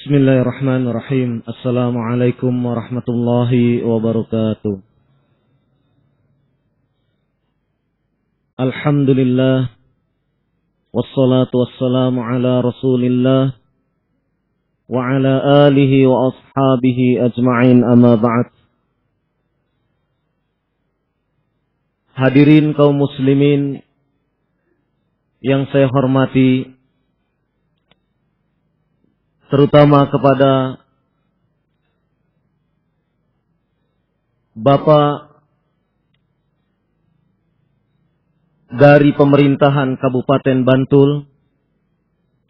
Bismillahirrahmanirrahim. Assalamualaikum warahmatullahi wabarakatuh. Alhamdulillah. Wassalatu wassalamu ala rasulillah wa ala alihi wa ashabihi ajma'in, amma ba'd. Hadirin kaum muslimin yang saya hormati, terutama kepada Bapak dari pemerintahan Kabupaten Bantul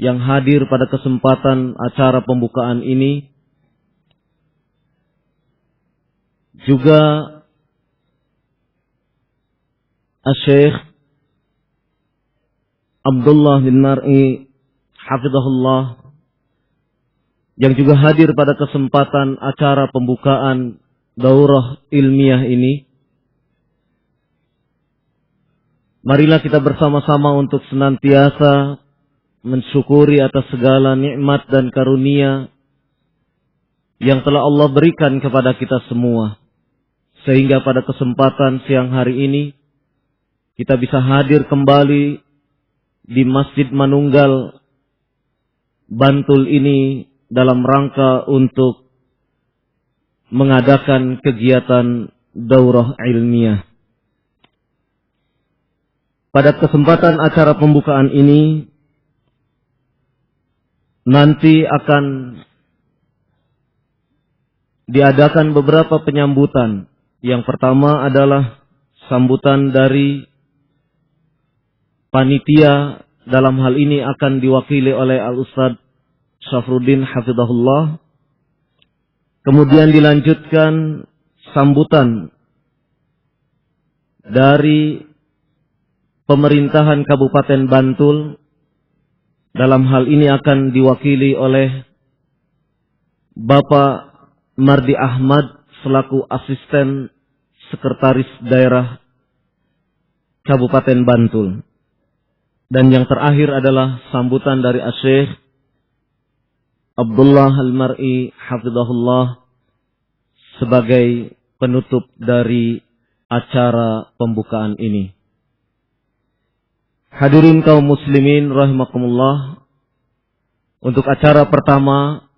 yang hadir pada kesempatan acara pembukaan ini, juga Syekh Abdullah bin Mar'i hafizahullah, yang juga hadir pada kesempatan acara pembukaan daurah ilmiah ini. Marilah kita bersama-sama untuk senantiasa mensyukuri atas segala nikmat dan karunia yang telah Allah berikan kepada kita semua, sehingga pada kesempatan siang hari ini kita bisa hadir kembali di Masjid Manunggal Bantul ini dalam rangka untuk mengadakan kegiatan daurah ilmiah. Pada kesempatan acara pembukaan ini nanti akan diadakan beberapa penyambutan. Yang pertama adalah sambutan dari panitia, dalam hal ini akan diwakili oleh Al-Ustadz Syafruddin hafizahullah. Kemudian dilanjutkan sambutan dari pemerintahan Kabupaten Bantul. Dalam hal ini akan diwakili oleh Bapak Mardi Ahmad selaku asisten sekretaris daerah Kabupaten Bantul. Dan yang terakhir adalah sambutan dari Syekh Abdullah Al-Mar'i hafizahullah sebagai penutup dari acara pembukaan ini. Hadirin kaum muslimin rahimakumullah, untuk acara pertama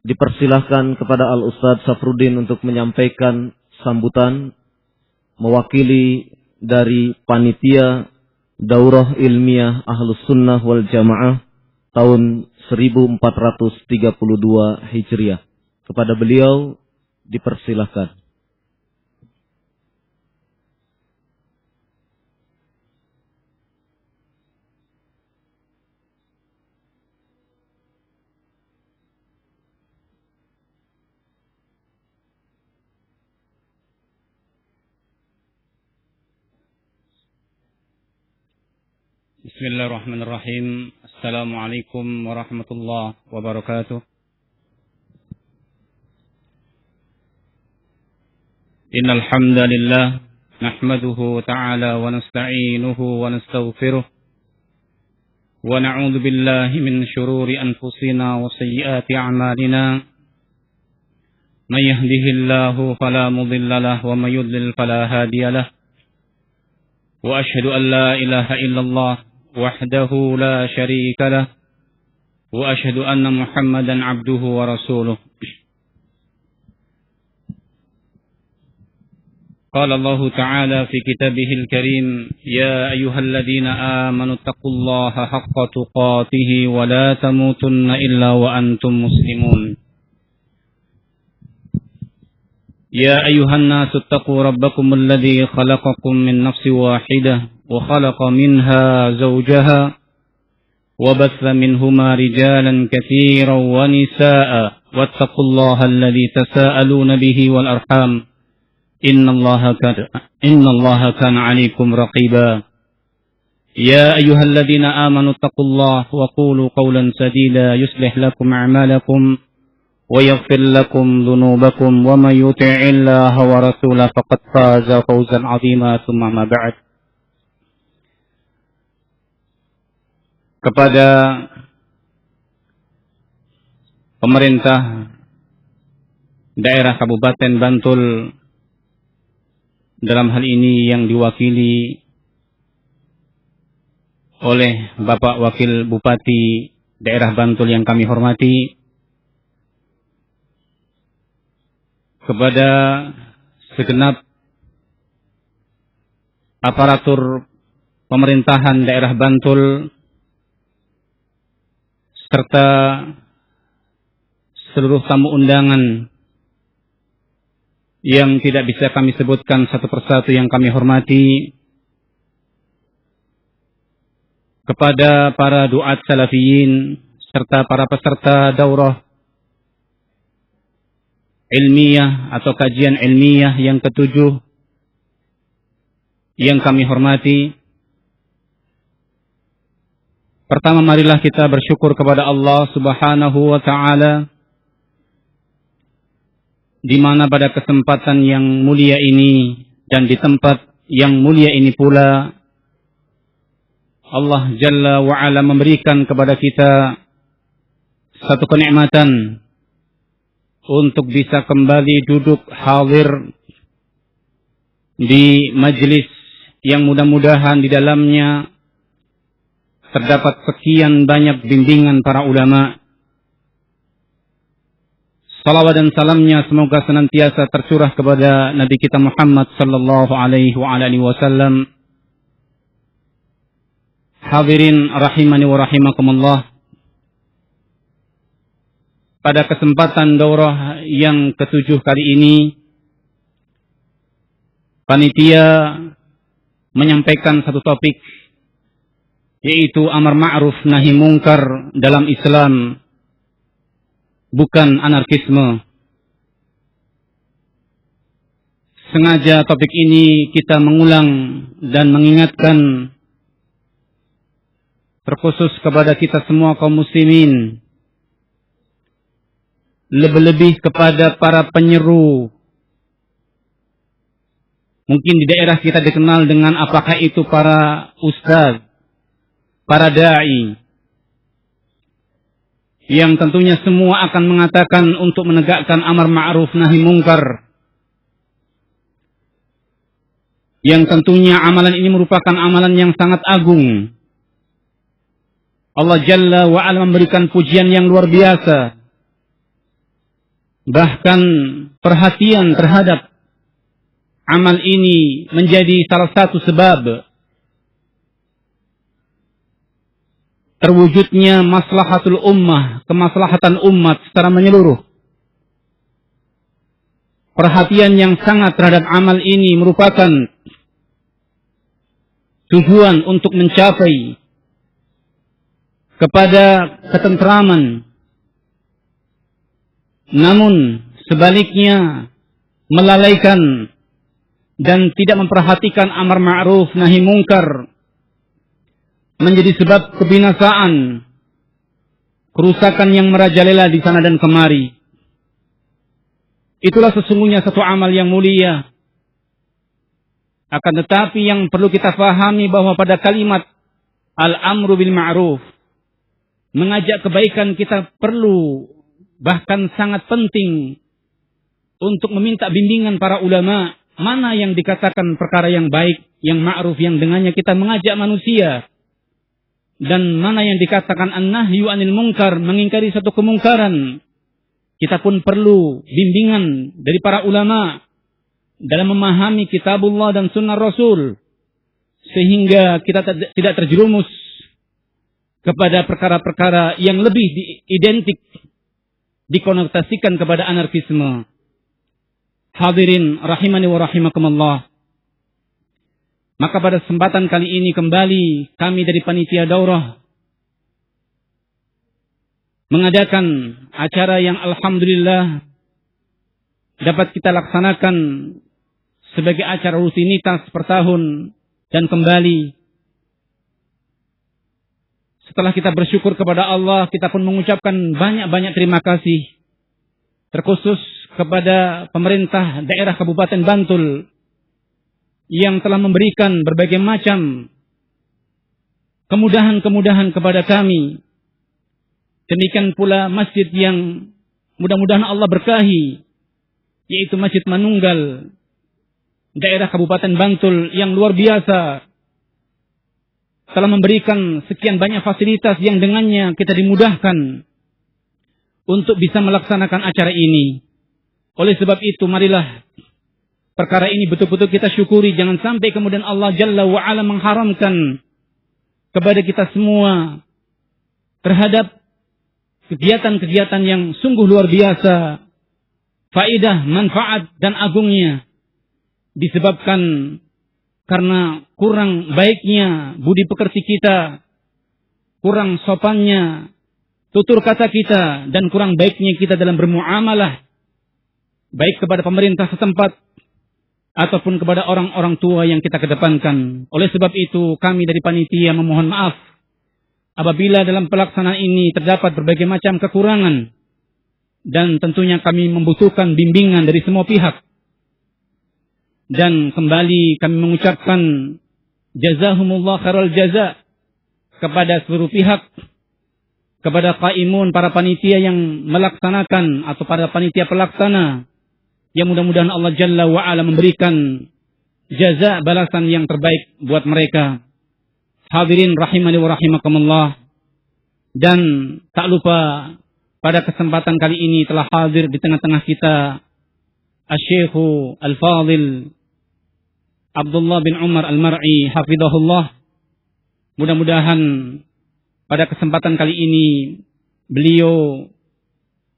dipersilahkan kepada Al-Ustadz Syafruddin untuk menyampaikan sambutan mewakili dari panitia Daurah Ilmiah Ahlus Sunnah wal Jamaah tahun 1432 Hijriah. Kepada beliau dipersilahkan. Bismillahirrahmanirrahim. Assalamualaikum warahmatullahi wabarakatuh. Innal hamdalillah nahmaduhu ta'ala wa nasta'inuhu wa nastaghfiruh wa na'udzu billahi min shururi anfusina wa sayyiati a'malina. May yahdihillahu fala mudilla lahu wa may yudlil fala hadiya lahu. Wa asyhadu an la ilaha illallah wahdahu la syarika lah wa asyhadu anna Muhammadan abduhu wa rasuluh. Qala Allah ta'ala fi kitabihil karim, ya ayyuhalladzina amanu taqullaha haqqa tuqatih wa la tamutunna illa wa antum muslimun. Ya ayyuhan nasu taqu rabbakum alladzi khalaqakum min nafsin wahidah wa khalaqa minha zawjaha wa batha minhuma rijalan katsiran wa nisaa'a wattaqullaha alladzi tasaaluna bihi wal arham innallaha kana 'alaykum raqiba. Ya ayyuhalladzina amanu taqullaha wa qulu qawlan sadida yuslih lakum a'malakum ويغفر لكم ذنوبكم ومن يطع الله ورسوله فقد فاز فوزا عظيما ثم ما بعد. Kepada pemerintah daerah Kabupaten Bantul, dalam hal ini yang diwakili oleh Bapak Wakil Bupati daerah Bantul yang kami hormati, kepada segenap aparatur pemerintahan daerah Bantul, serta seluruh tamu undangan yang tidak bisa kami sebutkan satu persatu yang kami hormati, kepada para duat salafiyin serta para peserta daurah ilmiah atau kajian ilmiah yang ketujuh yang kami hormati. Pertama, marilah kita bersyukur kepada Allah Subhanahu wa taala, di mana pada kesempatan yang mulia ini dan di tempat yang mulia ini pula Allah Jalla wa Ala memberikan kepada kita satu kenikmatan untuk bisa kembali duduk hadir di majlis yang mudah-mudahan di dalamnya terdapat sekian banyak bimbingan para ulama. Salawat dan salamnya semoga senantiasa tercurah kepada Nabi kita Muhammad sallallahu alaihi wasallam. Hadirin rahimani wa rahimakumullah. Pada kesempatan daurah yang ketujuh kali ini, panitia menyampaikan satu topik, yaitu amar ma'ruf nahi mungkar dalam Islam, bukan anarkisme. Sengaja topik ini kita mengulang dan mengingatkan terkhusus kepada kita semua kaum muslimin, lebih-lebih kepada para penyeru. Mungkin di daerah kita dikenal dengan apakah itu para ustaz, para da'i, yang tentunya semua akan mengatakan untuk menegakkan amar ma'ruf nahi mungkar, yang tentunya amalan ini merupakan amalan yang sangat agung. Allah Jalla wa Ala memberikan pujian yang luar biasa, bahkan perhatian terhadap amal ini menjadi salah satu sebab terwujudnya maslahatul ummah, kemaslahatan umat secara menyeluruh. Perhatian yang sangat terhadap amal ini merupakan tujuan untuk mencapai kepada ketentraman. Namun sebaliknya melalaikan dan tidak memperhatikan amar ma'ruf nahi mungkar menjadi sebab kebinasaan, kerusakan yang merajalela di sana dan kemari. Itulah sesungguhnya satu amal yang mulia. Akan tetapi yang perlu kita fahami bahwa pada kalimat al-amru bil ma'ruf, mengajak kebaikan, kita perlu, bahkan sangat penting untuk meminta bimbingan para ulama, mana yang dikatakan perkara yang baik, yang ma'ruf, yang dengannya kita mengajak manusia, dan mana yang dikatakan an-nahyu anil mungkar, mengingkari satu kemungkaran. Kita pun perlu bimbingan dari para ulama dalam memahami kitabullah dan sunnah Rasul, sehingga kita tidak terjerumus kepada perkara-perkara yang lebih identik dikonotasikan kepada anarkisme. Hadirin rahimani wa rahimakumullah. Maka pada kesempatan kali ini kembali kami dari panitia daurah mengadakan acara yang alhamdulillah dapat kita laksanakan sebagai acara rutinitas per tahun, dan kembali setelah kita bersyukur kepada Allah, kita pun mengucapkan banyak-banyak terima kasih, terkhusus kepada pemerintah daerah Kabupaten Bantul yang telah memberikan berbagai macam kemudahan-kemudahan kepada kami Demikian pula masjid yang mudah-mudahan Allah berkahi, yaitu Masjid Manunggal, daerah Kabupaten Bantul yang luar biasa, telah memberikan sekian banyak fasilitas yang dengannya kita dimudahkan untuk bisa melaksanakan acara ini. Oleh sebab itu, marilah perkara ini betul-betul kita syukuri. Jangan sampai kemudian Allah Jalla wa'ala mengharamkan kepada kita semua terhadap kegiatan-kegiatan yang sungguh luar biasa, faedah, manfaat, dan agungnya, disebabkan karena kurang baiknya budi pekerti kita, kurang sopannya tutur kata kita, dan kurang baiknya kita dalam bermuamalah, baik kepada pemerintah setempat ataupun kepada orang-orang tua yang kita kedepankan. Oleh sebab itu, kami dari panitia memohon maaf apabila dalam pelaksanaan ini terdapat berbagai macam kekurangan, dan tentunya kami membutuhkan bimbingan dari semua pihak. Dan kembali kami mengucapkan jazahumullah khairal jaza kepada seluruh pihak, kepada qaimun, para panitia yang melaksanakan atau para panitia pelaksana, yang mudah-mudahan Allah Jalla wa'ala memberikan jaza, balasan yang terbaik buat mereka. Hadirin rahimani wa rahimakumullah. Dan tak lupa pada kesempatan kali ini telah hadir di tengah-tengah kita Asy-Syaikh Al-Fadil Abdullah bin Umar Al-Mar'i hafizahullah. Mudah-mudahan pada kesempatan kali ini beliau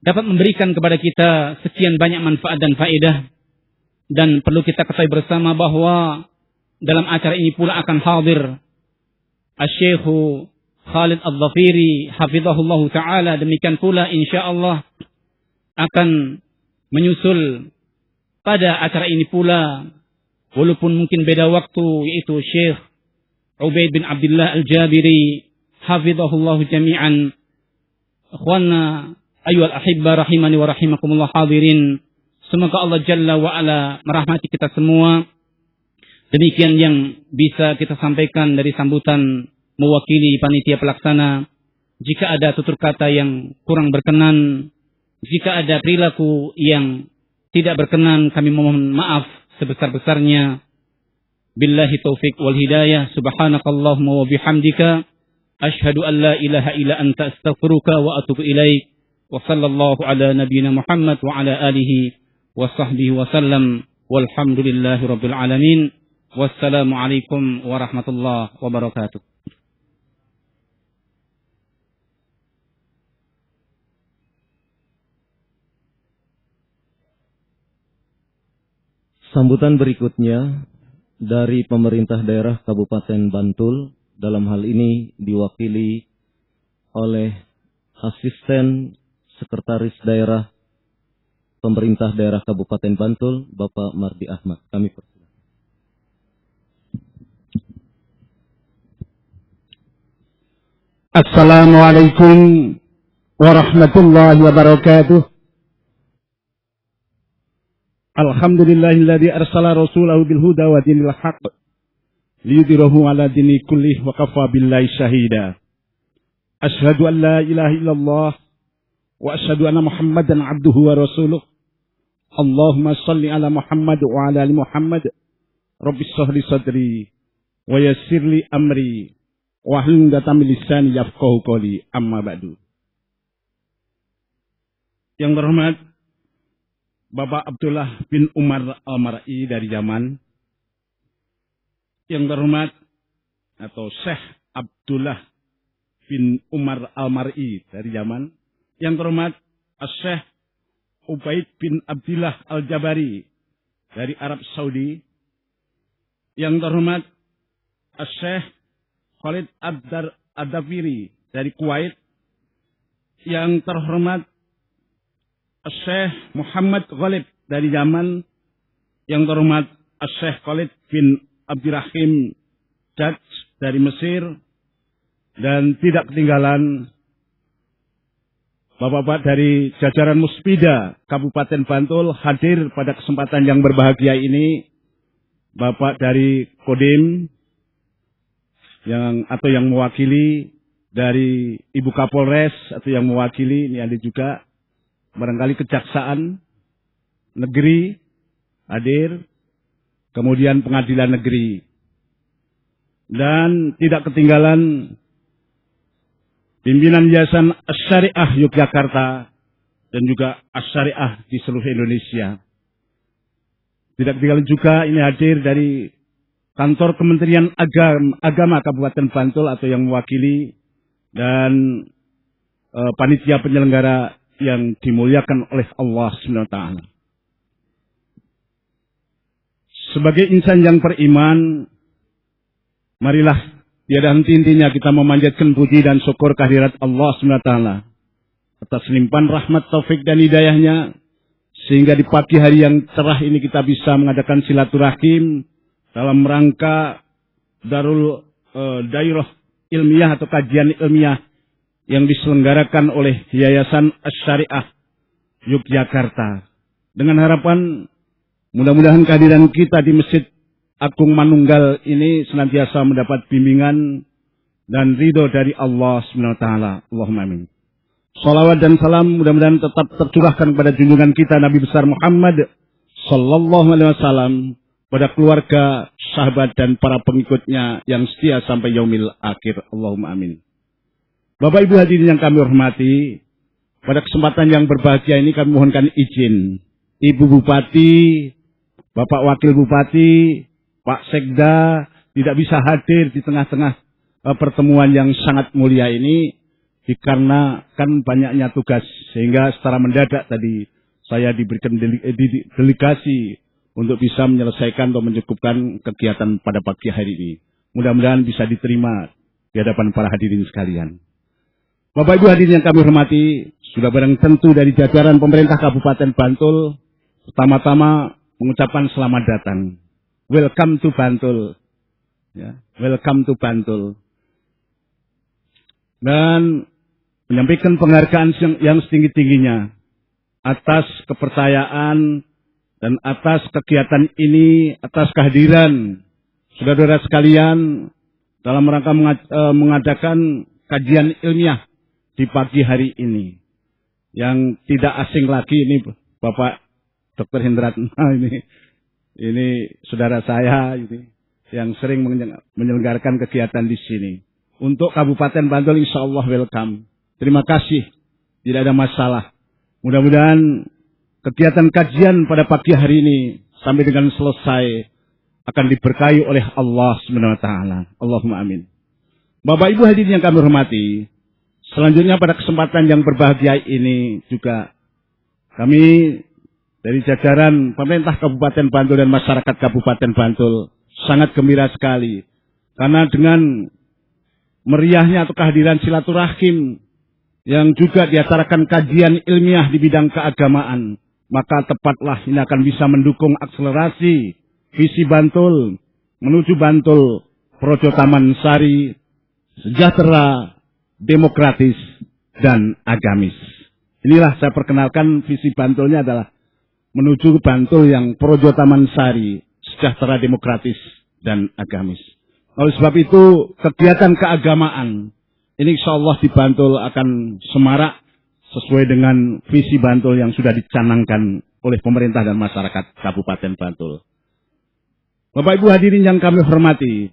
dapat memberikan kepada kita sekian banyak manfaat dan faedah. Dan perlu kita ketahui bersama bahwa dalam acara ini pula akan hadir Asy-Syaikh Khalid Al-Dhafiri hafizahullah ta'ala. Demikian pula insyaallah akan menyusul pada acara ini pula, walaupun mungkin beda waktu, yaitu Syekh Ubaid bin Abdullah Al-Jabiri hafizahullah jami'an. Ikhwana ayyuhal ahibba rahimani wa rahimakumullah hadirin. Semoga Allah Jalla wa'ala merahmati kita semua. Demikian yang bisa kita sampaikan dari sambutan mewakili panitia pelaksana. Jika ada tutur kata yang kurang berkenan, jika ada perilaku yang tidak berkenan, kami mohon maaf sebesar-besarnya. Billahi taufiq wal hidayah. Subhanakallahumma wa bihamdika asyhadu an la ilaha illa anta astaghfiruka wa atubu ilaik. Wa sallallahu ala nabiyyina Muhammad wa ala alihi wa sahbihi wa sallam. Walhamdulillahi rabbil alamin. Wassalamualaikum warahmatullahi wabarakatuh. Sambutan berikutnya dari pemerintah daerah Kabupaten Bantul, dalam hal ini diwakili oleh Asisten Sekretaris Daerah Pemerintah Daerah Kabupaten Bantul, Bapak Mardi Ahmad. Kami persilakan. Assalamualaikum warahmatullahi wabarakatuh. Alhamdulillahilladzi arsala rasulahu bil huda wa dinil haqq liyudhhirahu ala dini kullih wa kafa billahi syahida. Asyhadu an la ilaha illallah wa asyhadu anna Muhammadan abduhu wa rasuluh. Allahumma shalli ala Muhammad wa ala ali Muhammad. Rabbi shrah li sadri wa yassir li amri wahlul 'uqdatam min lisani yafqahu qawli, amma ba'du. Yang terhormat Bapak Abdullah bin Umar Al-Mar'i dari Yaman. Yang terhormat atau Syekh Abdullah bin Umar Al-Mar'i dari Yaman. Yang terhormat Syekh Ubaid bin Abdullah Al-Jabari dari Arab Saudi. Yang terhormat Syekh Khalid Ad-Dhafiri dari Kuwait. Yang terhormat Syekh Muhammad Ghalib dari Yaman. Yang terhormat Syekh Khalid bin Abdirrahim Jaj dari Mesir. Dan tidak ketinggalan Bapak-bapak dari jajaran Muspida Kabupaten Bantul hadir pada kesempatan yang berbahagia ini. Bapak dari Kodim yang mewakili dari Ibu Kapolres atau yang mewakili, ini ada juga barangkali Kejaksaan Negeri hadir, kemudian Pengadilan Negeri, dan tidak ketinggalan pimpinan Yayasan Asy-Syariah Yogyakarta dan juga Asy-Syariah di seluruh Indonesia. Tidak ketinggalan juga ini hadir dari Kantor Kementerian Agama Kabupaten Bantul atau yang mewakili, dan panitia penyelenggara yang dimuliakan oleh Allah SWT. Sebagai insan yang beriman, marilah tiada henti-hentinya kita memanjatkan puji dan syukur kehadirat Allah SWT atas limpahan rahmat, taufik dan hidayahnya, sehingga di pagi hari yang cerah ini kita bisa mengadakan silaturahim dalam rangka dairah ilmiah atau kajian ilmiah yang diselenggarakan oleh Yayasan Asy-Syariah Yogyakarta. Dengan harapan mudah-mudahan kehadiran kita di Masjid Agung Manunggal ini senantiasa mendapat bimbingan dan ridho dari Allah SWT. Allahumma amin. Salawat dan salam mudah-mudahan tetap tercurahkan kepada junjungan kita Nabi besar Muhammad sallallahu alaihi wasallam, pada keluarga, sahabat dan para pengikutnya yang setia sampai yaumil akhir. Allahumma amin. Bapak Ibu hadirin yang kami hormati, pada kesempatan yang berbahagia ini kami mohonkan izin Ibu Bupati, Bapak Wakil Bupati, Pak Sekda tidak bisa hadir di tengah-tengah pertemuan yang sangat mulia ini dikarenakan banyaknya tugas, sehingga secara mendadak tadi saya diberikan delegasi untuk bisa menyelesaikan atau mencukupkan kegiatan pada pagi hari ini. Mudah-mudahan bisa diterima di hadapan para hadirin sekalian. Bapak Ibu hadirin yang kami hormati, sudah barang tentu dari jajaran pemerintah Kabupaten Bantul, pertama-tama mengucapkan selamat datang. Welcome to Bantul. Ya, welcome to Bantul. Dan menyampaikan penghargaan yang setinggi-tingginya atas kepercayaan dan atas kegiatan ini, atas kehadiran saudara-saudara sekalian dalam rangka mengadakan kajian ilmiah di pagi hari ini. Yang tidak asing lagi ini Bapak Dr. Hendratna ini saudara saya ini yang sering menyelenggarakan kegiatan di sini. Untuk Kabupaten Bantul insya Allah welcome. Terima kasih, tidak ada masalah. Mudah-mudahan kegiatan kajian pada pagi hari ini sampai dengan selesai akan diberkahi oleh Allah SWT. Allahumma amin. Bapak Ibu hadirin yang kami hormati, selanjutnya pada kesempatan yang berbahagia ini juga kami dari jajaran pemerintah Kabupaten Bantul dan masyarakat Kabupaten Bantul sangat gembira sekali. Karena dengan meriahnya atau kehadiran silaturahim yang juga diacarakan kajian ilmiah di bidang keagamaan, maka tepatlah ini akan bisa mendukung akselerasi visi Bantul menuju Bantul Projo Taman Sari, sejahtera, demokratis, dan agamis. Inilah saya perkenalkan visi Bantulnya adalah menuju Bantul yang Projo Taman Sari, sejahtera, demokratis, dan agamis. Oleh sebab itu, kegiatan keagamaan ini insya Allah di Bantul akan semarak sesuai dengan visi Bantul yang sudah dicanangkan oleh pemerintah dan masyarakat Kabupaten Bantul. Bapak Ibu hadirin yang kami hormati,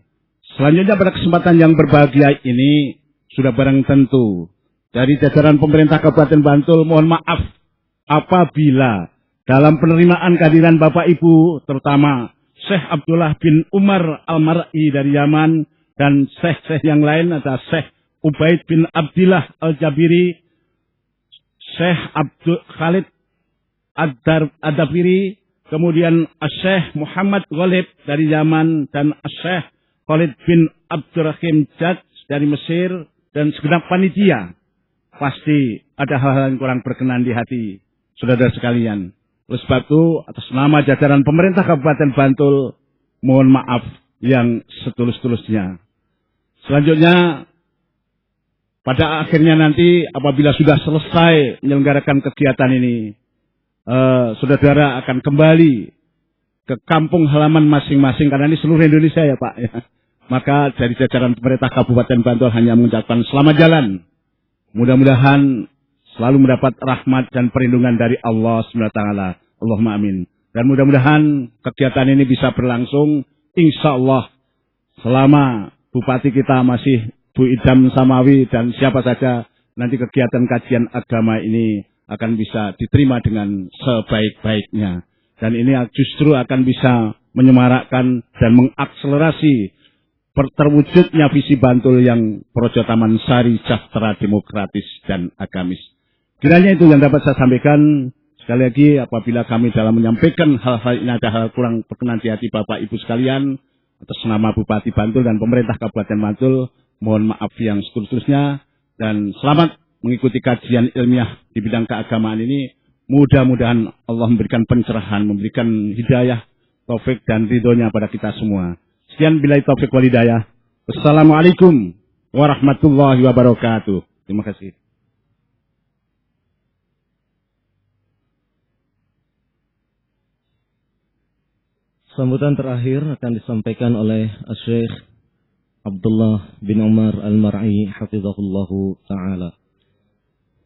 selanjutnya pada kesempatan yang berbahagia ini sudah barang tentu dari jajaran pemerintah Kabupaten Bantul mohon maaf apabila dalam penerimaan kehadiran Bapak Ibu terutama Syekh Abdullah bin Umar Al-Mar'i dari Yaman dan Syekh-Syekh yang lain ada Syekh Ubaid bin Abdillah Al-Jabiri, Syekh Abdul Khalid Ad-Dabiri, kemudian Syekh Muhammad Ghalib dari Yaman dan Syekh Khalid bin Abdurrahim Jad dari Mesir dan segenap panitia. Pasti ada hal-hal yang kurang berkenan di hati saudara sekalian. Oleh sebab itu atas nama jajaran pemerintah Kabupaten Bantul mohon maaf yang setulus-tulusnya. Selanjutnya pada akhirnya nanti apabila sudah selesai menyelenggarakan kegiatan ini, saudara-saudara akan kembali ke kampung halaman masing-masing karena ini seluruh Indonesia ya Pak. Ya. Maka dari jajaran pemerintah Kabupaten Bantul hanya mengucapkan selamat jalan. Mudah-mudahan selalu mendapat rahmat dan perlindungan dari Allah SWT. Allahumma amin. Dan mudah-mudahan kegiatan ini bisa berlangsung insya Allah selama Bupati kita masih Bu Idam Samawi dan siapa saja, nanti kegiatan kajian agama ini akan bisa diterima dengan sebaik-baiknya. Dan ini justru akan bisa menyemarakkan dan mengakselerasi terwujudnya visi Bantul yang Projo Taman Sari, sejahtera, demokratis, dan agamis. Kiranya itu yang dapat saya sampaikan. Sekali lagi, apabila kami dalam menyampaikan hal-hal ini ada hal kurang berkenan di hati Bapak Ibu sekalian, atas nama Bupati Bantul dan pemerintah Kabupaten Bantul, mohon maaf yang seterusnya, dan selamat mengikuti kajian ilmiah di bidang keagamaan ini. Mudah-mudahan Allah memberikan pencerahan, memberikan hidayah, taufik dan ridhonya pada kita semua. Sekian billahi taufik wal hidayah. Wassalamualaikum warahmatullahi wabarakatuh. Terima kasih. Sambutan terakhir akan disampaikan oleh Syekh Abdullah bin Umar Al-Mar'i hafizahullahu ta'ala.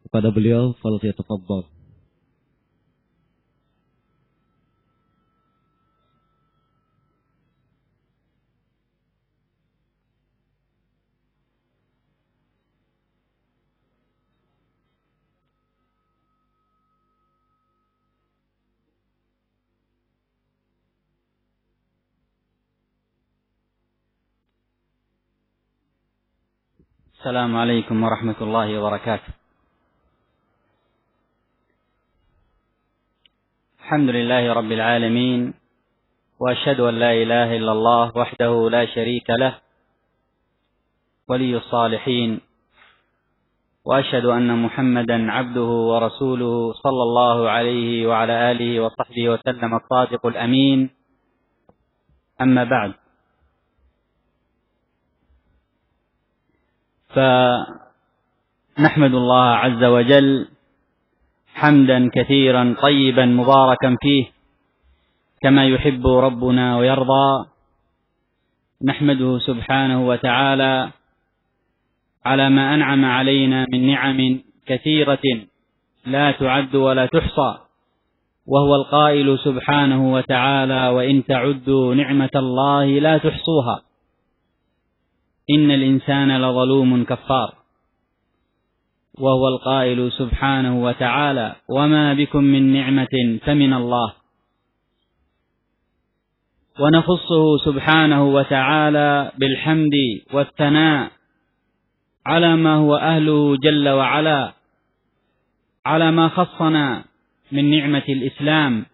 Kepada beliau, falyatafaddal. السلام عليكم ورحمة الله وبركاته. الحمد لله رب العالمين، وأشهد أن لا إله إلا الله وحده لا شريك له ولي الصالحين، وأشهد أن محمدا عبده ورسوله صلى الله عليه وعلى آله وصحبه وسلم الصادق الأمين. أما بعد، فنحمد الله عز وجل حمدا كثيرا طيبا مباركا فيه كما يحب ربنا ويرضى. نحمده سبحانه وتعالى على ما أنعم علينا من نعم كثيرة لا تعد ولا تحصى، وهو القائل سبحانه وتعالى: وإن تعدوا نعمة الله لا تحصوها إن الإنسان لظلوم كفار. وهو القائل سبحانه وتعالى: وما بكم من نعمة فمن الله. ونخصه سبحانه وتعالى بالحمد والثناء على ما هو أهله جل وعلا، على ما خصنا من نعمة الإسلام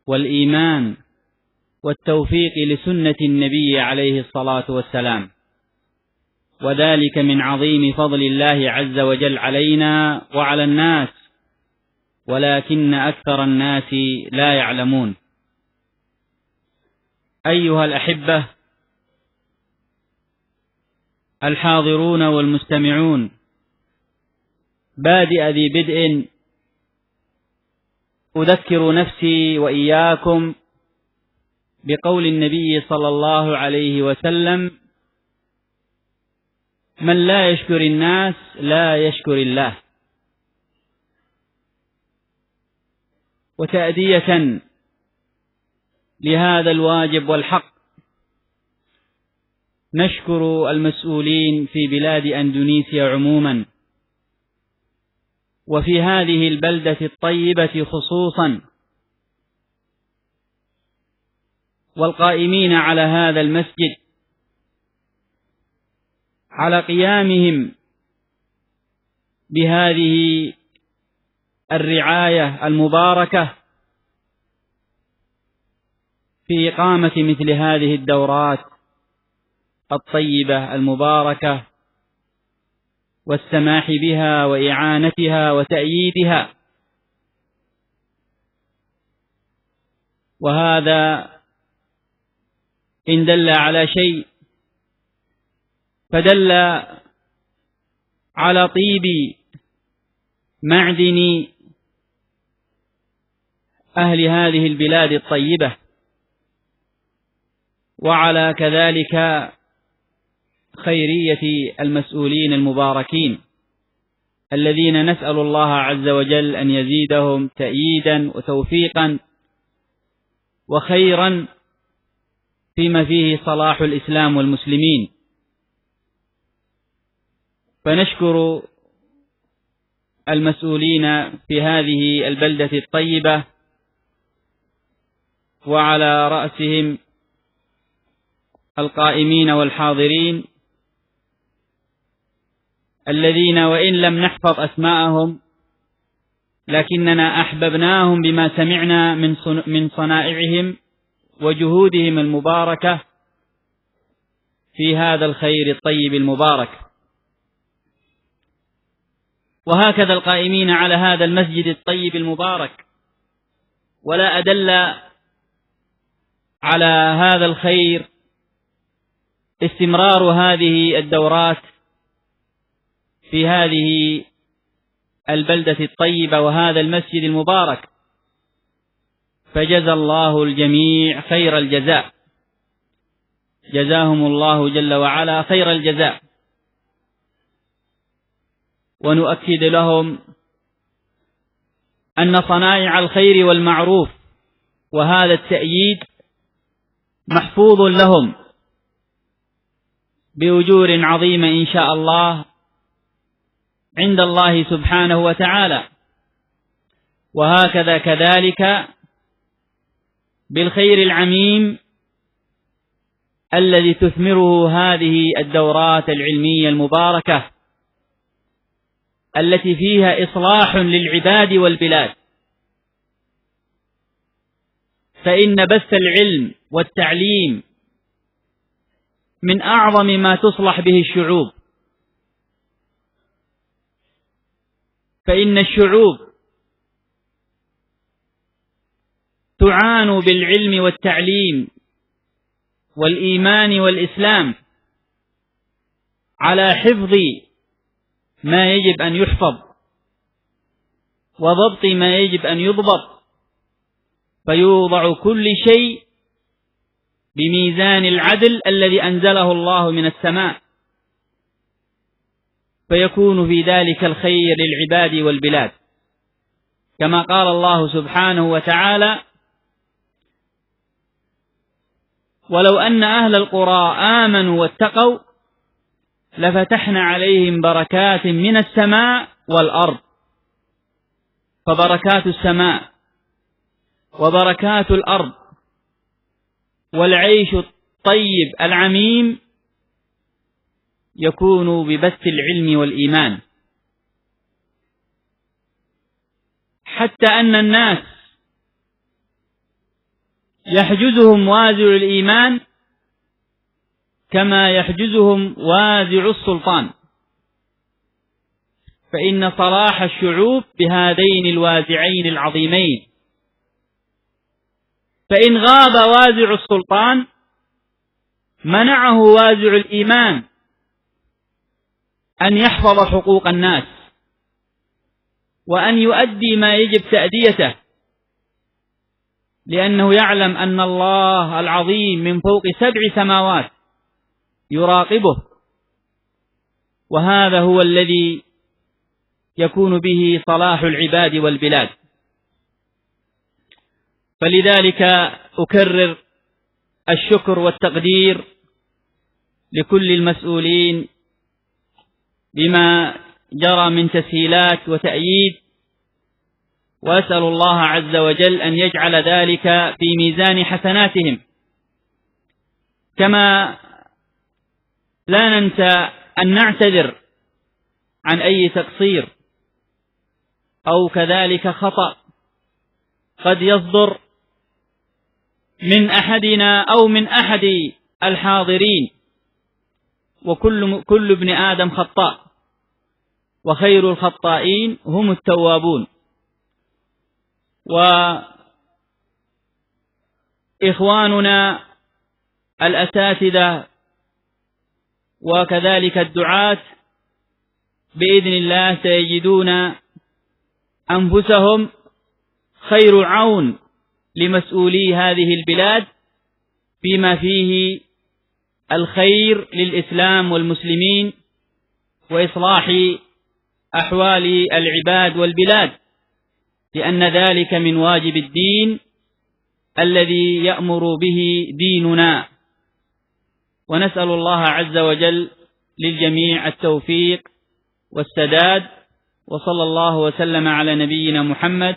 والإيمان والتوفيق لسنة النبي عليه الصلاة والسلام، وذلك من عظيم فضل الله عز وجل علينا وعلى الناس، ولكن أكثر الناس لا يعلمون. أيها الأحبة الحاضرون والمستمعون، بادئ ذي بدء أذكر نفسي وإياكم بقول النبي صلى الله عليه وسلم: من لا يشكر الناس لا يشكر الله. وتأدية لهذا الواجب والحق نشكر المسؤولين في بلاد أندونيسيا عموما، وفي هذه البلدة الطيبة خصوصا، والقائمين على هذا المسجد على قيامهم بهذه الرعاية المباركة في إقامة مثل هذه الدورات الطيبة المباركة والسماح بها وإعانتها وتأييدها. وهذا إن دل على شيء فدل على طيب معدن أهل هذه البلاد الطيبة، وعلى كذلك خيرية المسؤولين المباركين الذين نسأل الله عز وجل أن يزيدهم تأييدا وتوفيقا وخيرا فيما فيه صلاح الإسلام والمسلمين. فنشكر المسؤولين في هذه البلدة الطيبة، وعلى رأسهم القائمين والحاضرين الذين وإن لم نحفظ أسماءهم لكننا أحببناهم بما سمعنا من صنائعهم وجهودهم المباركة في هذا الخير الطيب المبارك. وهكذا القائمين على هذا المسجد الطيب المبارك. ولا أدل على هذا الخير استمرار هذه الدورات في هذه البلدة الطيبة وهذا المسجد المبارك، فجزى الله الجميع خير الجزاء، جزاهم الله جل وعلا خير الجزاء. ونؤكد لهم أن صنائع الخير والمعروف وهذا التأييد محفوظ لهم بأجور عظيمة إن شاء الله عند الله سبحانه وتعالى. وهكذا كذلك بالخير العميم الذي تثمره هذه الدورات العلمية المباركة التي فيها إصلاح للعباد والبلاد. فإن بث العلم والتعليم من أعظم ما تصلح به الشعوب، فإن الشعوب تعانوا بالعلم والتعليم والإيمان والإسلام على حفظ ما يجب أن يحفظ وضبط ما يجب أن يضبط، فيوضع كل شيء بميزان العدل الذي أنزله الله من السماء، فيكون في ذلك الخير للعباد والبلاد، كما قال الله سبحانه وتعالى: ولو أن أهل القرى آمنوا واتقوا لفتحنا عليهم بركات من السماء والأرض. فبركات السماء وبركات الأرض والعيش الطيب العميم يكون ببث العلم والإيمان، حتى أن الناس يحجزهم وازع الإيمان كما يحجزهم وازع السلطان، فإن صلاح الشعوب بهذين الوازعين العظيمين. فإن غاب وازع السلطان منعه وازع الإيمان أن يحفظ حقوق الناس وأن يؤدي ما يجب تأديته، لأنه يعلم أن الله العظيم من فوق 7 سماوات يراقبه، وهذا هو الذي يكون به صلاح العباد والبلاد. فلذلك أكرر الشكر والتقدير لكل المسؤولين بما جرى من تسهيلات وتأييد، وأسأل الله عز وجل أن يجعل ذلك في ميزان حسناتهم. كما لا ننسى أن نعتذر عن أي تقصير أو كذلك خطأ قد يصدر من أحدنا أو من أحد الحاضرين، وكل ابن آدم خطاء، وخير الخطائين هم التوابون. وإخواننا الأساتذة وكذلك الدعاة بإذن الله سيجدون أنفسهم خير عون لمسؤولي هذه البلاد فيما فيه الخير للإسلام والمسلمين وإصلاح أحوال العباد والبلاد، لأن ذلك من واجب الدين الذي يأمر به ديننا. ونسأل الله عز وجل للجميع التوفيق والسداد، وصلى الله وسلم على نبينا محمد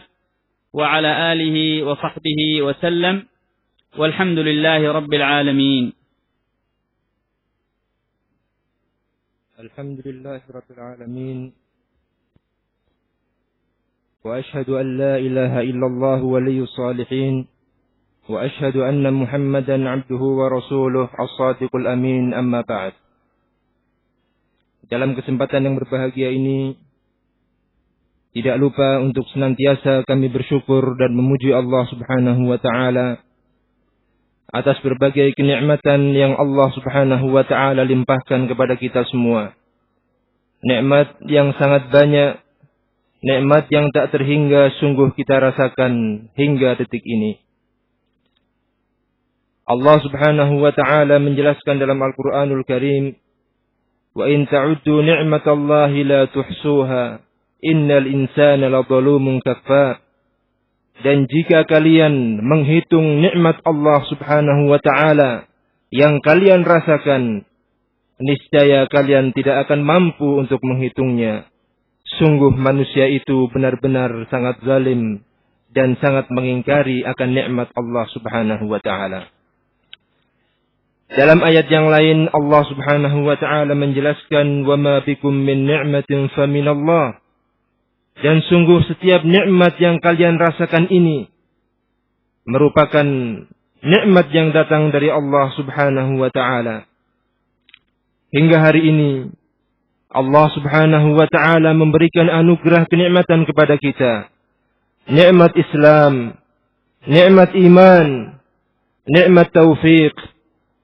وعلى آله وصحبه وسلم، والحمد لله رب العالمين. الحمد لله رب العالمين، وأشهد أن لا إله إلا الله ولي الصالحين، وأشهد أن محمدا عبده ورسوله الصادق الأمين. أما بعد. Dalam kesempatan yang berbahagia ini, tidak lupa untuk senantiasa kami bersyukur dan memuji Allah Subhanahu wa Ta'ala atas berbagai kenikmatan yang Allah Subhanahu wa Ta'ala limpahkan kepada kita semua. Nikmat yang sangat banyak, nikmat yang tak terhingga sungguh kita rasakan hingga detik ini. Allah Subhanahu wa Ta'ala menjelaskan dalam Al-Qur'anul Karim, "Wa in ta'uddu ni'matallahi la tuhsuha, innal insana ladzalumun kafar." Dan jika kalian menghitung nikmat Allah Subhanahu wa Ta'ala yang kalian rasakan, niscaya kalian tidak akan mampu untuk menghitungnya. Sungguh manusia itu benar-benar sangat zalim dan sangat mengingkari akan nikmat Allah Subhanahu wa Ta'ala. Dalam ayat yang lain Allah Subhanahu wa Ta'ala menjelaskan, "Wa ma bikum min ni'matin faminallah." Dan sungguh setiap nikmat yang kalian rasakan ini merupakan nikmat yang datang dari Allah Subhanahu wa Ta'ala. Hingga hari ini Allah Subhanahu wa Ta'ala memberikan anugerah kenikmatan kepada kita. Nikmat Islam, nikmat iman, nikmat taufik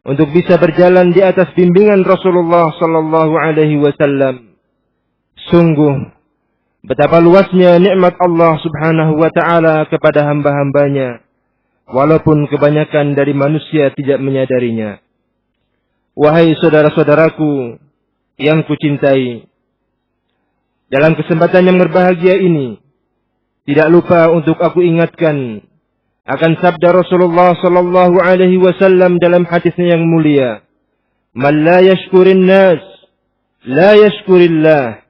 untuk bisa berjalan di atas bimbingan Rasulullah sallallahu alaihi wasallam. Sungguh betapa luasnya nikmat Allah Subhanahu wa Ta'ala kepada hamba-hambanya, walaupun kebanyakan dari manusia tidak menyadarinya. Wahai saudara-saudaraku yang kucintai, dalam kesempatan yang berbahagia ini, tidak lupa untuk aku ingatkan akan sabda Rasulullah sallallahu alaihi wasallam dalam hadisnya yang mulia, "Man la yashkurin nas, la yashkurillah."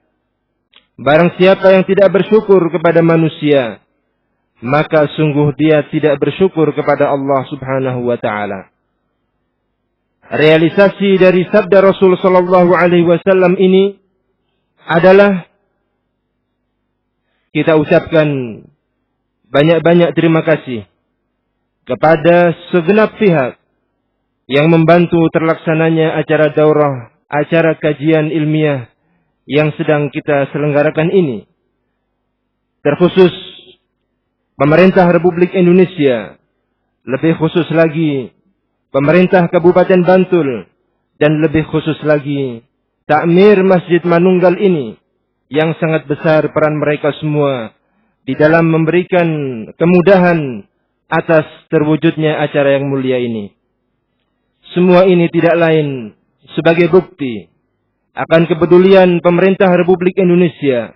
Barang siapa yang tidak bersyukur kepada manusia, maka sungguh dia tidak bersyukur kepada Allah Subhanahu wa Ta'ala. Realisasi dari sabda Rasul sallallahu alaihi wasallam ini adalah kita ucapkan banyak-banyak terima kasih kepada segenap pihak yang membantu terlaksananya acara daurah, acara kajian ilmiah yang sedang kita selenggarakan ini. Terkhusus pemerintah Republik Indonesia, lebih khusus lagi pemerintah Kabupaten Bantul, dan lebih khusus lagi Takmir Masjid Manunggal ini, yang sangat besar peran mereka semua di dalam memberikan kemudahan atas terwujudnya acara yang mulia ini. Semua ini tidak lain sebagai bukti akan kepedulian pemerintah Republik Indonesia,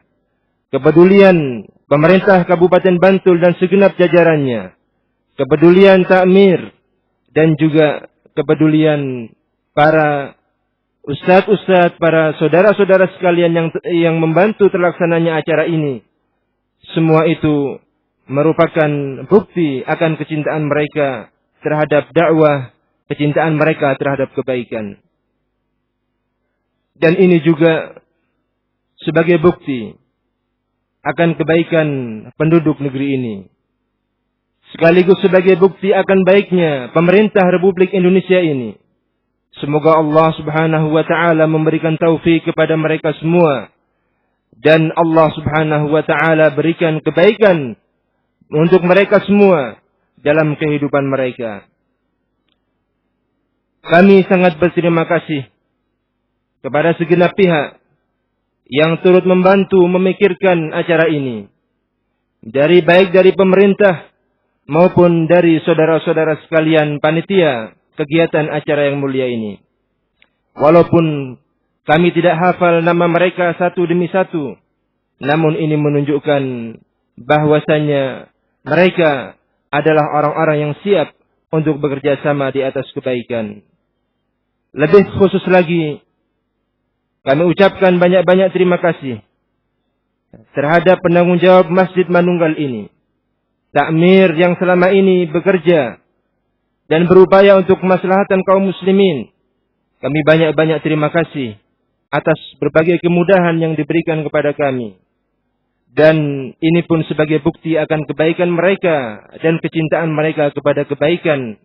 kepedulian pemerintah Kabupaten Bantul dan segenap jajarannya, kepedulian takmir, dan juga kepedulian para ustadz-ustadz, para saudara-saudara sekalian yang membantu terlaksananya acara ini. Semua itu merupakan bukti akan kecintaan mereka terhadap dakwah, kecintaan mereka terhadap kebaikan. Dan ini juga sebagai bukti akan kebaikan penduduk negeri ini. Sekaligus sebagai bukti akan baiknya pemerintah Republik Indonesia ini. Semoga Allah Subhanahu wa Ta'ala memberikan taufik kepada mereka semua. Dan Allah Subhanahu wa Ta'ala berikan kebaikan untuk mereka semua dalam kehidupan mereka. Kami sangat berterima kasih kepada segenap pihak yang turut membantu memikirkan acara ini. Baik dari pemerintah maupun dari saudara-saudara sekalian panitia kegiatan acara yang mulia ini. Walaupun kami tidak hafal nama mereka satu demi satu, namun ini menunjukkan bahwasanya mereka adalah orang-orang yang siap untuk bekerja sama di atas kebaikan. Lebih khusus lagi, kami ucapkan banyak-banyak terima kasih terhadap penanggung jawab Masjid Manunggal ini. Takmir yang selama ini bekerja dan berupaya untuk kemaslahatan kaum muslimin. Kami banyak-banyak terima kasih atas berbagai kemudahan yang diberikan kepada kami. Dan ini pun sebagai bukti akan kebaikan mereka dan kecintaan mereka kepada kebaikan.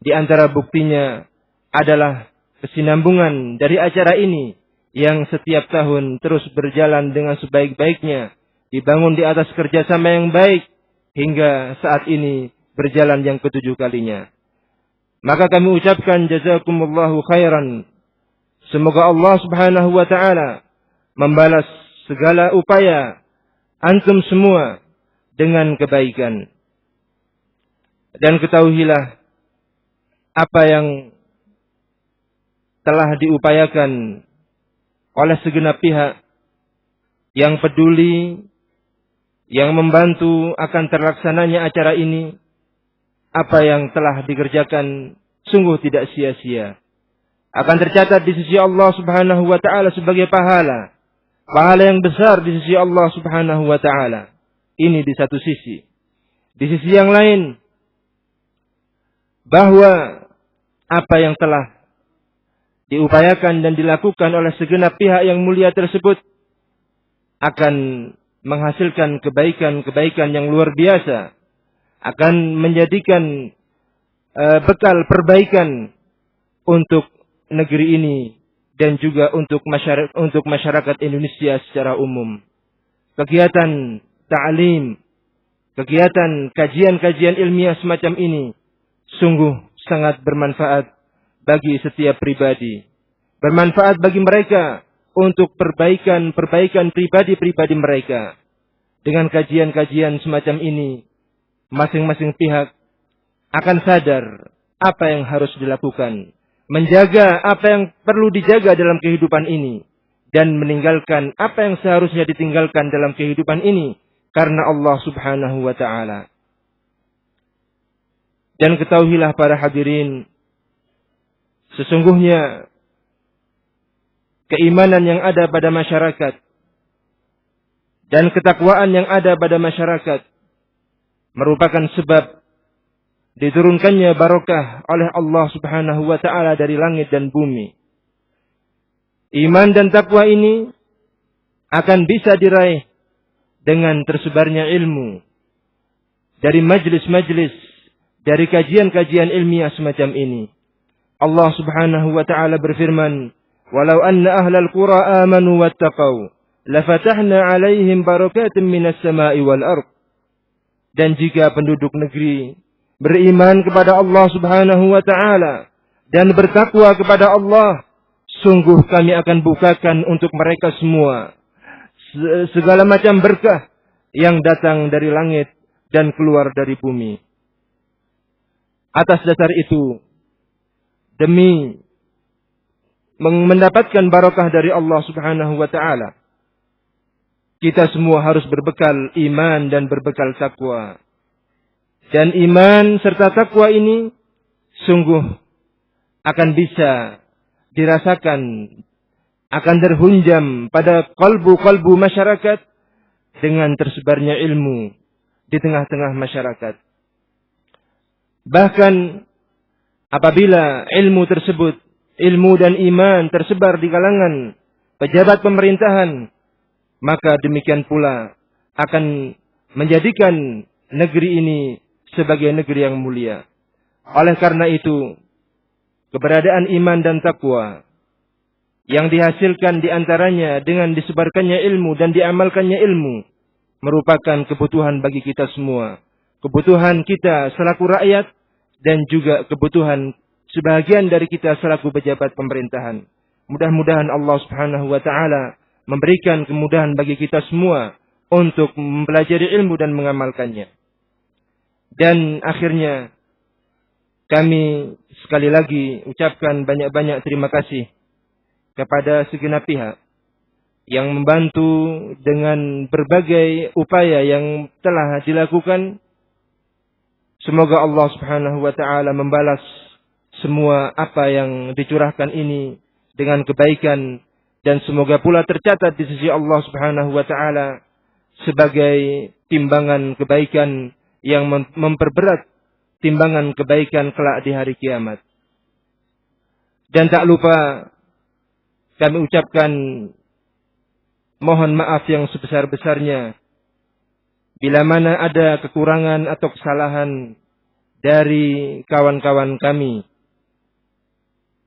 Di antara buktinya adalah kesinambungan dari acara ini yang setiap tahun terus berjalan dengan sebaik-baiknya, dibangun di atas kerjasama yang baik, hingga saat ini berjalan yang ke-7 kalinya. Maka kami ucapkan jazakumullahu khairan. Semoga Allah subhanahu wa ta'ala membalas segala upaya antum semua dengan kebaikan. Dan ketahuilah apa yang telah diupayakan oleh segenap pihak yang peduli, yang membantu akan terlaksananya acara ini, apa yang telah dikerjakan sungguh tidak sia-sia. Akan tercatat di sisi Allah subhanahu wa ta'ala sebagai pahala. Pahala yang besar di sisi Allah subhanahu wa ta'ala. Ini di satu sisi. Di sisi yang lain, bahwa apa yang telah diupayakan dan dilakukan oleh segenap pihak yang mulia tersebut akan menghasilkan kebaikan-kebaikan yang luar biasa, akan menjadikan bekal perbaikan untuk negeri ini dan juga untuk masyarakat Indonesia secara umum. Kegiatan ta'lim, kegiatan kajian-kajian ilmiah semacam ini sungguh sangat bermanfaat bagi setiap pribadi. Bermanfaat bagi mereka untuk perbaikan pribadi-pribadi mereka. Dengan kajian-kajian semacam ini, masing-masing pihak akan sadar apa yang harus dilakukan, menjaga apa yang perlu dijaga dalam kehidupan ini, dan meninggalkan apa yang seharusnya ditinggalkan dalam kehidupan ini karena Allah subhanahu wa ta'ala. Dan ketahuilah para hadirin, sesungguhnya keimanan yang ada pada masyarakat dan ketakwaan yang ada pada masyarakat merupakan sebab diturunkannya barokah oleh Allah subhanahu wa ta'ala dari langit dan bumi. Iman dan takwa ini akan bisa diraih dengan tersebarnya ilmu dari majlis-majlis, dari kajian-kajian ilmiah semacam ini. Allah subhanahu wa ta'ala berfirman, "Walau anna ahlal qura amanu wattaqau, lafatahna 'alaihim barakatin minas sama'i wal ardh." Dan jika penduduk negeri beriman kepada Allah subhanahu wa ta'ala dan bertakwa kepada Allah, sungguh kami akan bukakan untuk mereka semua segala macam berkah yang datang dari langit dan keluar dari bumi. Atas dasar itu, demi mendapatkan barakah dari Allah subhanahu wa ta'ala, kita semua harus berbekal iman dan berbekal takwa. Dan iman serta takwa ini sungguh akan bisa dirasakan, akan terhunjam pada kalbu-kalbu masyarakat dengan tersebarnya ilmu di tengah-tengah masyarakat. Bahkan apabila ilmu tersebut, ilmu dan iman tersebar di kalangan pejabat pemerintahan, maka demikian pula akan menjadikan negeri ini sebagai negeri yang mulia. Oleh karena itu, keberadaan iman dan takwa yang dihasilkan diantaranya dengan disebarkannya ilmu dan diamalkannya ilmu merupakan kebutuhan bagi kita semua. Kebutuhan kita selaku rakyat dan juga kebutuhan sebahagian dari kita selaku pejabat pemerintahan. Mudah-mudahan Allah subhanahu wa ta'ala memberikan kemudahan bagi kita semua untuk mempelajari ilmu dan mengamalkannya. Dan akhirnya kami sekali lagi ucapkan banyak-banyak terima kasih kepada segenap pihak yang membantu dengan berbagai upaya yang telah dilakukan. Semoga Allah Subhanahu wa taala membalas semua apa yang dicurahkan ini dengan kebaikan, dan semoga pula tercatat di sisi Allah Subhanahu wa taala sebagai timbangan kebaikan yang memperberat timbangan kebaikan kelak di hari kiamat. Dan tak lupa kami ucapkan mohon maaf yang sebesar-besarnya bila mana ada kekurangan atau kesalahan dari kawan-kawan kami,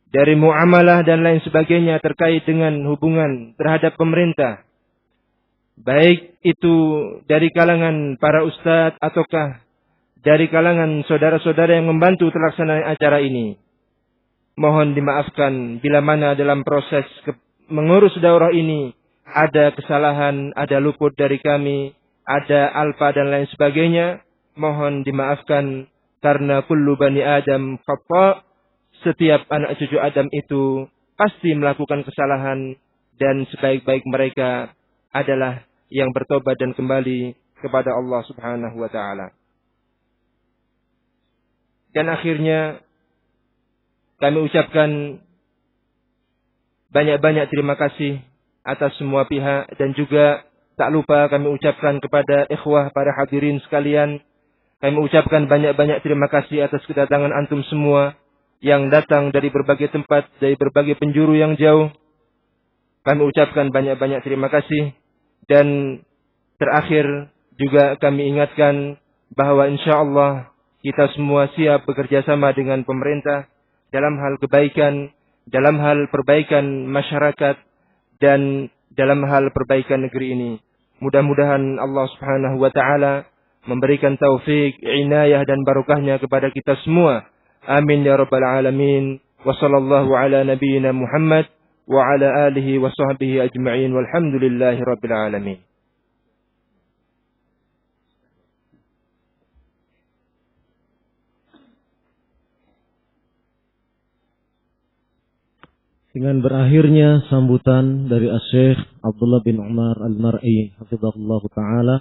dari muamalah dan lain sebagainya terkait dengan hubungan terhadap pemerintah, baik itu dari kalangan para ustadz ataukah dari kalangan saudara-saudara yang membantu terlaksanaan acara ini. Mohon dimaafkan bila mana dalam proses mengurus daurah ini ada kesalahan, ada luput dari kami, ada alfa dan lain sebagainya. Mohon dimaafkan karena kullu bani Adam khata'. Setiap anak cucu Adam itu pasti melakukan kesalahan, dan sebaik-baik mereka adalah yang bertobat dan kembali kepada Allah Subhanahu wa taala. Dan akhirnya kami ucapkan banyak-banyak terima kasih atas semua pihak, dan juga tak lupa kami ucapkan kepada ikhwah para hadirin sekalian, kami ucapkan banyak-banyak terima kasih atas kedatangan antum semua yang datang dari berbagai tempat, dari berbagai penjuru yang jauh. Kami ucapkan banyak-banyak terima kasih, dan terakhir juga kami ingatkan bahwa insyaallah kita semua siap bekerja sama dengan pemerintah dalam hal kebaikan, dalam hal perbaikan masyarakat, dan dalam hal perbaikan negeri ini. Mudah-mudahan Allah Subhanahu wa taala memberikan taufik, inayah dan barokahnya kepada kita semua. Amin ya rabbal alamin. Wa sallallahu ala nabiyyina Muhammad wa ala alihi wa sahbihi ajma'in walhamdulillahi rabbil alamin. Dengan berakhirnya sambutan dari Asy-Syaikh Abdullah bin Umar Al-Mar'i hafizahullah ta'ala,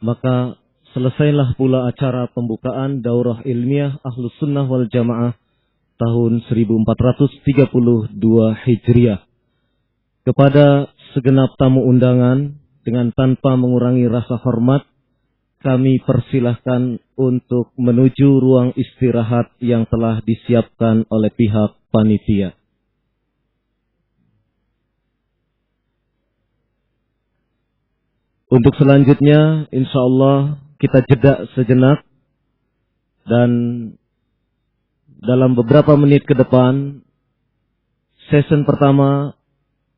maka selesailah pula acara pembukaan Daurah Ilmiah Ahlus Sunnah wal Jamaah tahun 1432 Hijriah. Kepada segenap tamu undangan, dengan tanpa mengurangi rasa hormat, kami persilahkan untuk menuju ruang istirahat yang telah disiapkan oleh pihak panitia. Untuk selanjutnya, insya Allah kita jeda sejenak, dan dalam beberapa menit ke depan, sesi pertama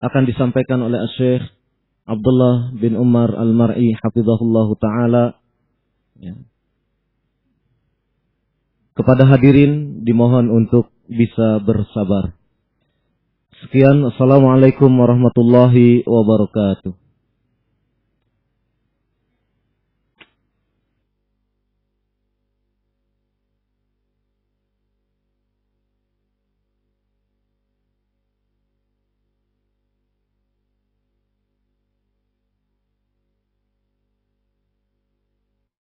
akan disampaikan oleh Asy-Syaikh Abdullah bin Umar Al-Mar'i hafizahullah ta'ala. Ya. Kepada hadirin dimohon untuk bisa bersabar. Sekian, Assalamualaikum warahmatullahi wabarakatuh.